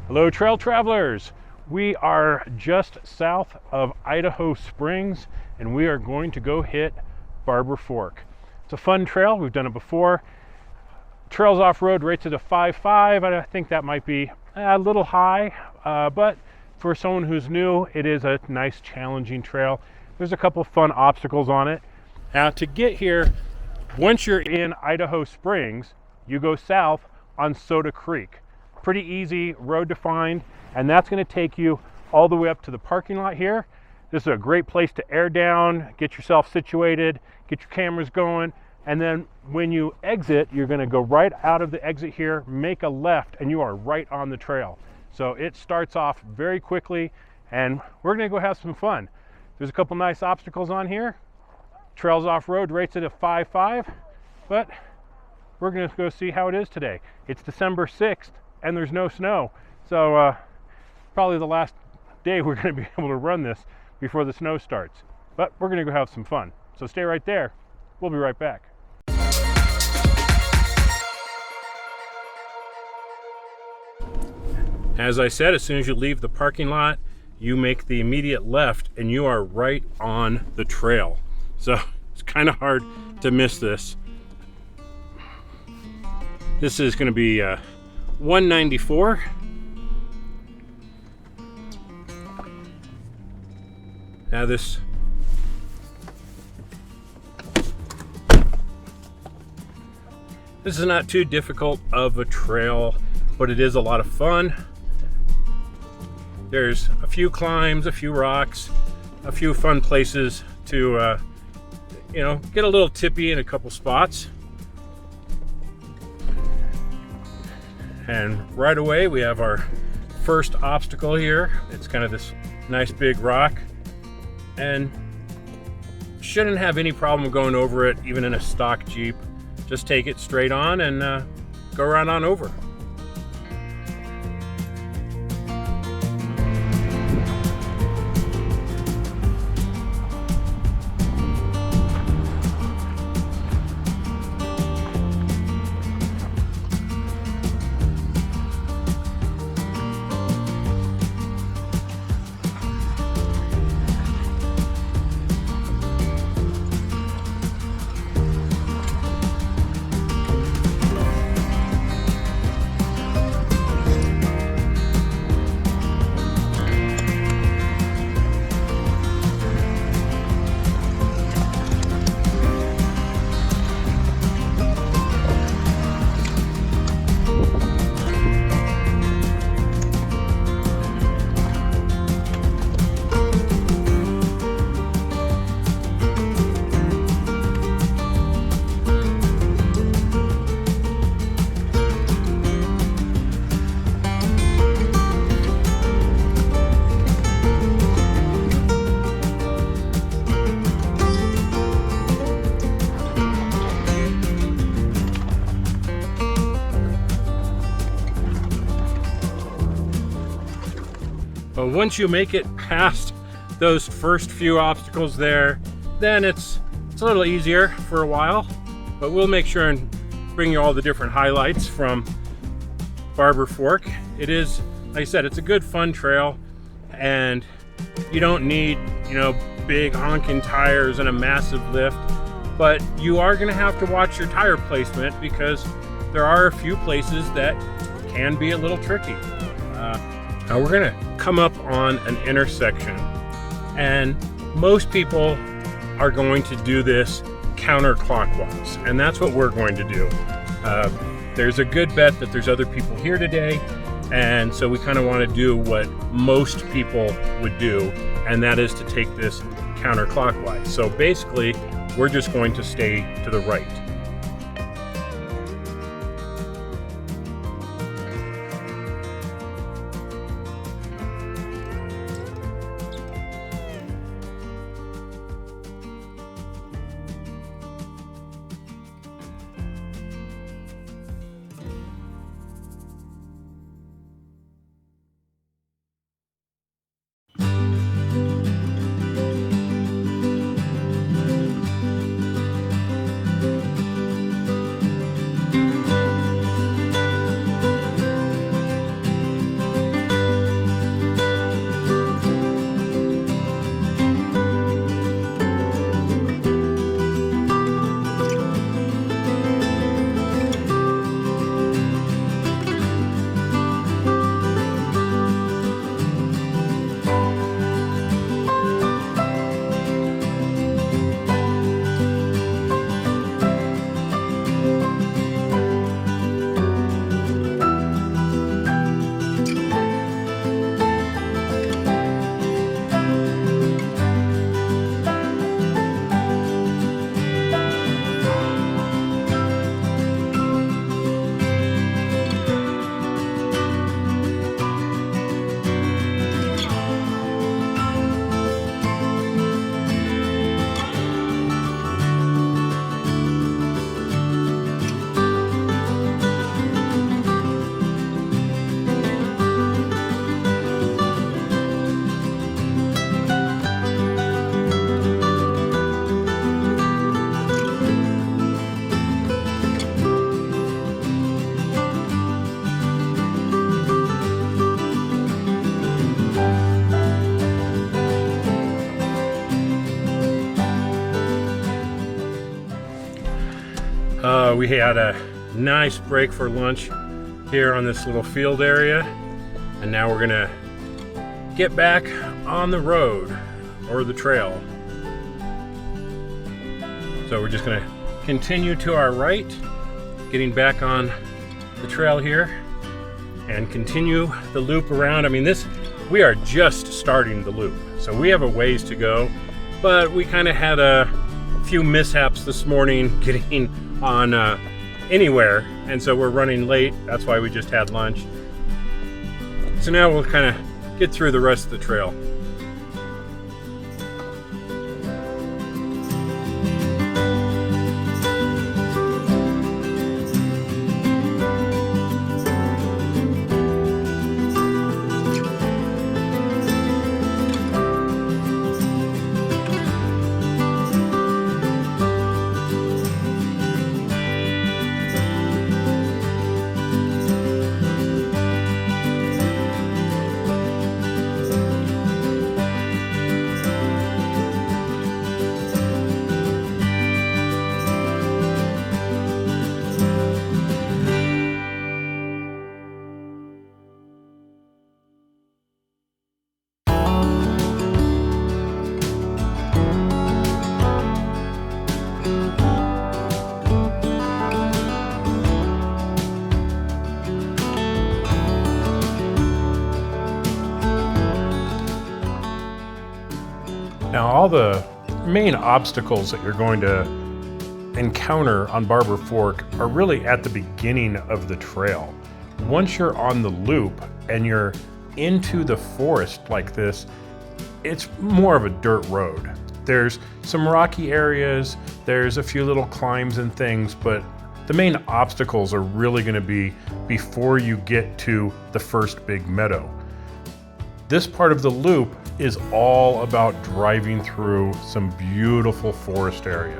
Hello trail travelers, we are just south of Idaho Springs and we are going to go hit Barbour Fork. It's a fun trail, we've done it before. Trails off-road rates at a 5.5. I think that might be a little high, but for someone who's new, it is a nice challenging trail. There's a couple fun obstacles on it. Now to get here, once you're in Idaho Springs, you go south on Soda Creek. Pretty easy road to find, and that's going to take you all the way up to the parking lot here. This is a great place to air down, get yourself situated, get your cameras going, and then when you exit, you're going to go right out of the exit here, make a left, and you are right on the trail. So it starts off very quickly, and we're going to go have some fun. There's a couple nice obstacles on here. Trails off-road rates at a 5.5, but we're going to go see how it is today. It's December 6th. And there's no snow, so probably the last day we're going to be able to run this before the snow starts. But we're going to go have some fun, so stay right there. We'll be right back. As I said, as soon as you leave the parking lot, you make the immediate left and you are right on the trail. So it's kind of hard to miss this. This is going to be 194. Now this is not too difficult of a trail, but it is a lot of fun. There's a few climbs, a few rocks, a few fun places to get a little tippy in a couple spots. And right away we have our first obstacle here. It's kind of this nice big rock and shouldn't have any problem going over it even in a stock Jeep. Just take it straight on and go right on over. But once you make it past those first few obstacles there, then it's a little easier for a while. But we'll make sure and bring you all the different highlights from Barbour Fork. It is, like I said, it's a good fun trail, and you don't need, big honking tires and a massive lift, but you are going to have to watch your tire placement because there are a few places that can be a little tricky. Now we're going to come up on an intersection, and most people are going to do this counterclockwise, and that's what we're going to do. There's a good bet that there's other people here today, and so we kind of want to do what most people would do, and that is to take this counterclockwise. So basically, we're just going to stay to the right. We had a nice break for lunch here on this little field area, and now we're gonna get back on the road or the trail. So we're just gonna continue to our right, getting back on the trail here, and continue the loop around. I mean, we are just starting the loop, so we have a ways to go, but we kind of had a few mishaps this morning getting on anywhere, and so we're running late. That's why we just had lunch. So now we'll kind of get through the rest of the trail. Now, all the main obstacles that you're going to encounter on Barbour Fork are really at the beginning of the trail. Once you're on the loop and you're into the forest like this, it's more of a dirt road. There's some rocky areas, there's a few little climbs and things, but the main obstacles are really going to be before you get to the first big meadow. This part of the loop is all about driving through some beautiful forest area.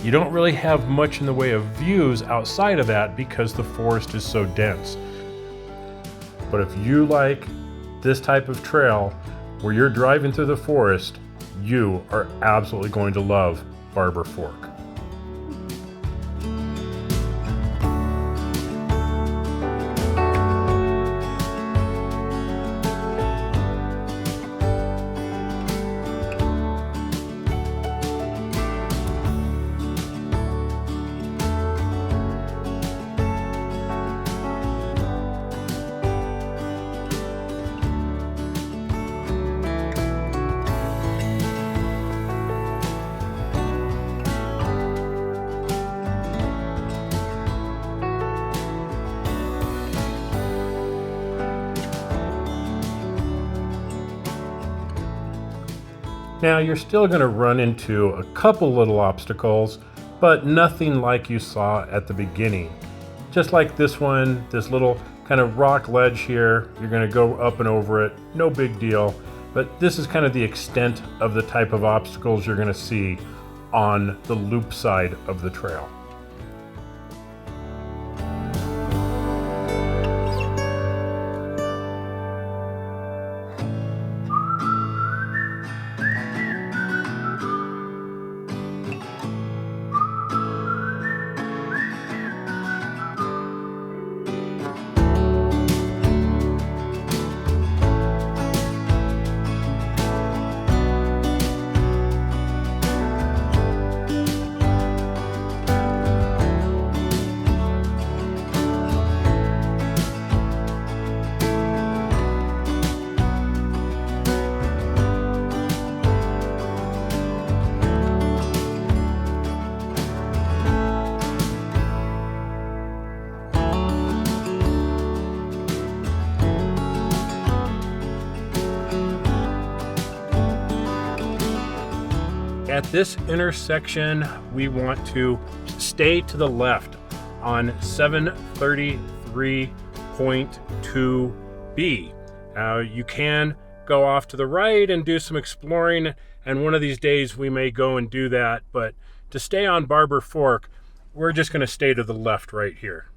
You don't really have much in the way of views outside of that because the forest is so dense. But if you like this type of trail where you're driving through the forest, you are absolutely going to love Barbour Fork. Now, you're still going to run into a couple little obstacles, but nothing like you saw at the beginning. Just like this one, this little kind of rock ledge here, you're going to go up and over it, no big deal. But this is kind of the extent of the type of obstacles you're going to see on the loop side of the trail. At this intersection, we want to stay to the left on 733.2B. You can go off to the right and do some exploring, and one of these days we may go and do that, but to stay on Barbour Fork, we're just going to stay to the left right here.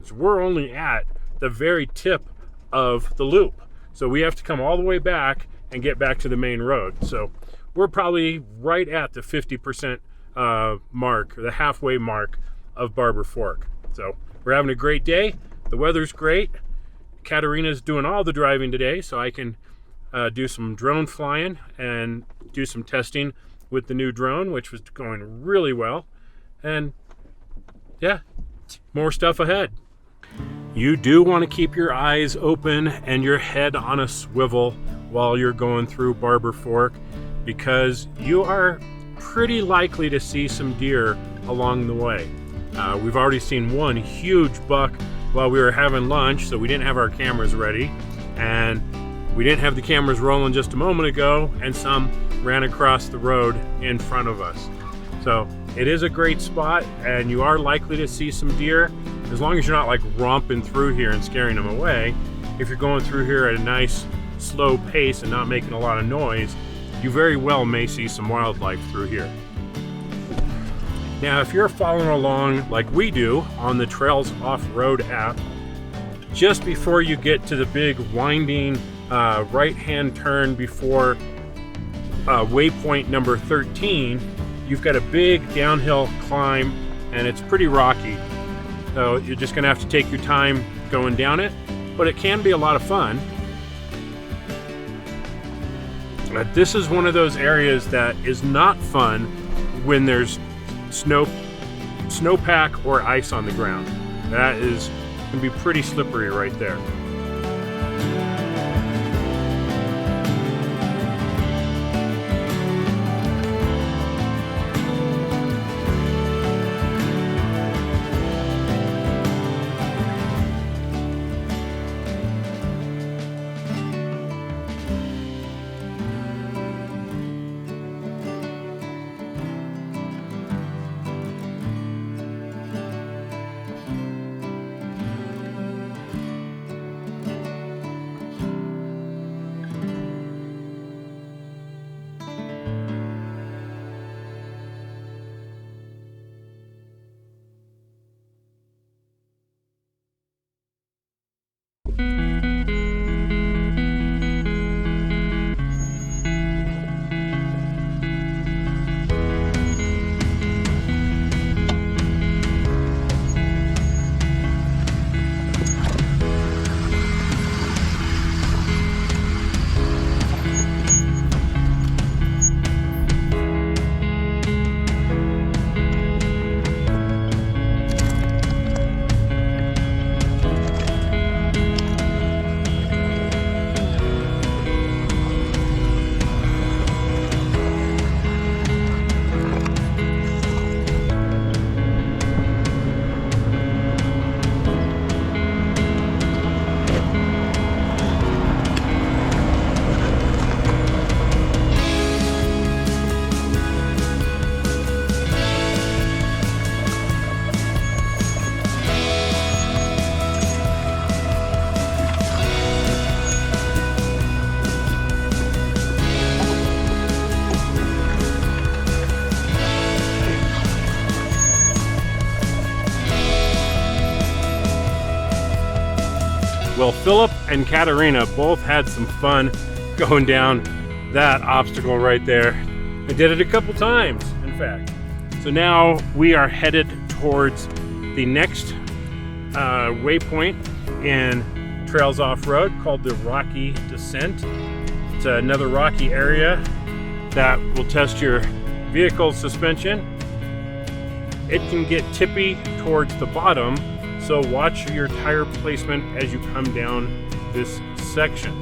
So we're only at the very tip of the loop, so we have to come all the way back and get back to the main road. So we're probably right at the 50% mark, or the halfway mark of Barbour Fork. So we're having a great day. The weather's great. Katarina's doing all the driving today, so I can do some drone flying and do some testing with the new drone, which was going really well. And yeah, more stuff ahead. You do want to keep your eyes open and your head on a swivel while you're going through Barbour Fork, because you are pretty likely to see some deer along the way. We've already seen one huge buck while we were having lunch, so we didn't have our cameras ready, and we didn't have the cameras rolling just a moment ago, and some ran across the road in front of us. So it is a great spot, and you are likely to see some deer, as long as you're not like romping through here and scaring them away. If you're going through here at a nice slow pace and not making a lot of noise, you very well may see some wildlife through here. Now, if you're following along like we do on the Trails Off-Road app, just before you get to the big winding right-hand turn before waypoint number 13, you've got a big downhill climb, and it's pretty rocky. So you're just gonna have to take your time going down it, but it can be a lot of fun. This is one of those areas that is not fun when there's snowpack or ice on the ground. That can be pretty slippery right there. Well, Philip and Katarina both had some fun going down that obstacle right there. They did it a couple times, in fact. So now we are headed towards the next waypoint in Trails Off-Road called the Rocky Descent. It's another rocky area that will test your vehicle's suspension. It can get tippy towards the bottom, so watch your tire placement as you come down this section.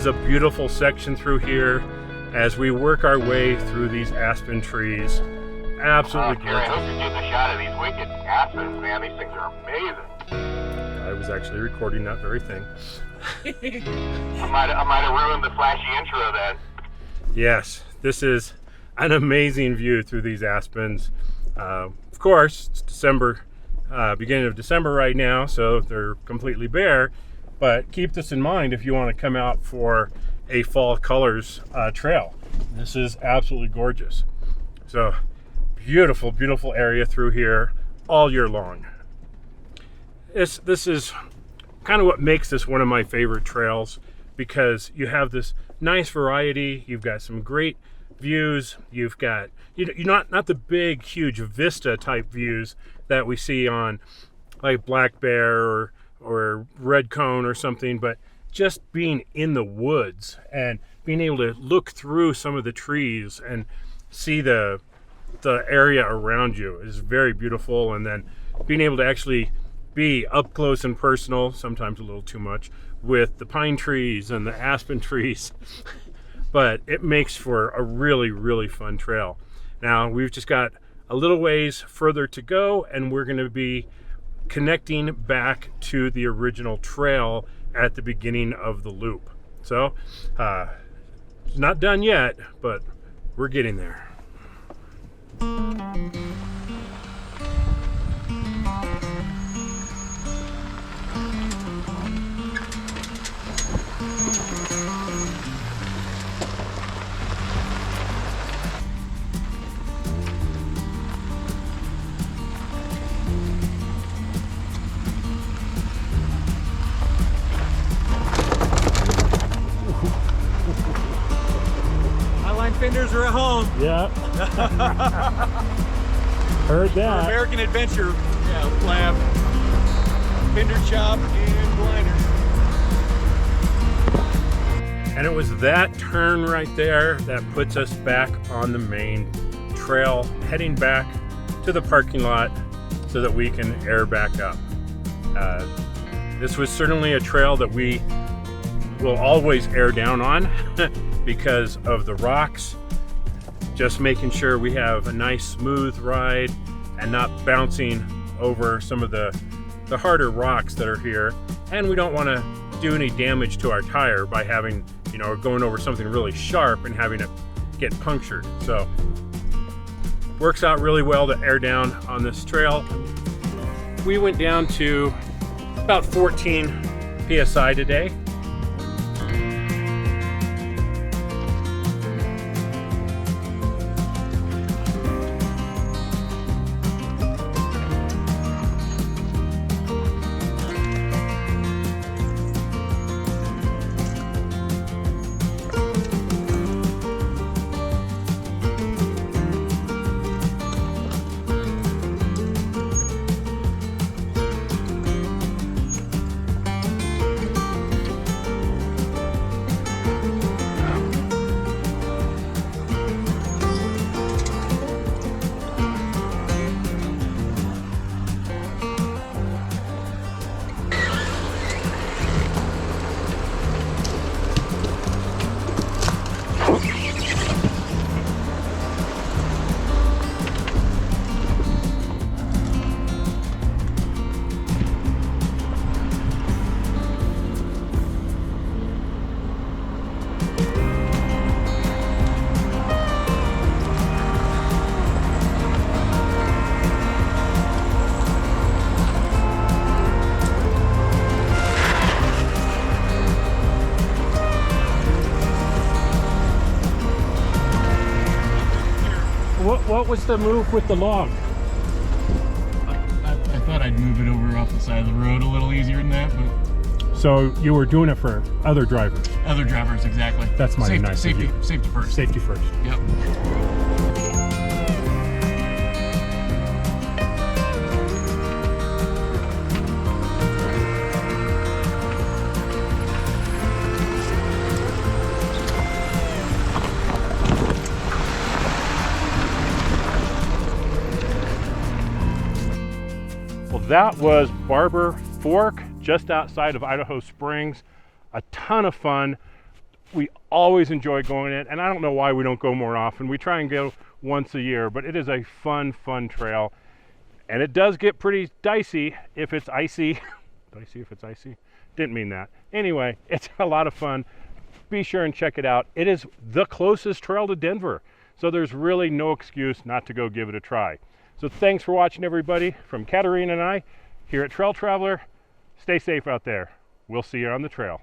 is a beautiful section through here as we work our way through these aspen trees. Absolutely gorgeous. I hope you're getting a shot of these wicked aspens, man. These things are amazing. I was actually recording that very thing. I might have ruined the flashy intro then. Yes, this is an amazing view through these aspens. Of course, it's December, beginning of December right now, so they're completely bare. But keep this in mind if you want to come out for a fall colors trail. This is absolutely gorgeous. So beautiful, beautiful area through here all year long. This is kind of what makes this one of my favorite trails, because you have this nice variety. You've got some great views. You've got, you're not the big, huge vista type views that we see on like Black Bear or Red Cone or something, but just being in the woods and being able to look through some of the trees and see the area around you is very beautiful. And then being able to actually be up close and personal, sometimes a little too much, with the pine trees and the aspen trees. But it makes for a really, really fun trail. Now we've just got a little ways further to go, and we're going to be connecting back to the original trail at the beginning of the loop. So it's not done yet, but we're getting there. Fenders are at home. Yeah. Heard that. American Adventure Lab. Fender shop and blinders. And it was that turn right there that puts us back on the main trail, heading back to the parking lot so that we can air back up. This was certainly a trail that we will always air down on because of the rocks, just making sure we have a nice smooth ride and not bouncing over some of the harder rocks that are here. And we don't want to do any damage to our tire by having, going over something really sharp and having it get punctured. So works out really well to air down on this trail. We went down to about 14 PSI today. What was the move with the log? I thought I'd move it over off the side of the road a little easier than that, but... So you were doing it for other drivers? Other drivers, exactly. That's mighty nice of you. Safety first. Safety first. Yep. That was Barbour Fork, just outside of Idaho Springs. A ton of fun. we always enjoy going it, and I don't know why we don't go more often. We try and go once a year, but it is a fun trail, and it does get pretty dicey if it's icy. Dicey if it's icy? Didn't mean that. Anyway, it's a lot of fun. Be sure and check it out. It is the closest trail to Denver, so there's really no excuse not to go give it a try. So thanks for watching, everybody. From Katerina and I here at Trail Traveler, stay safe out there. We'll see you on the trail.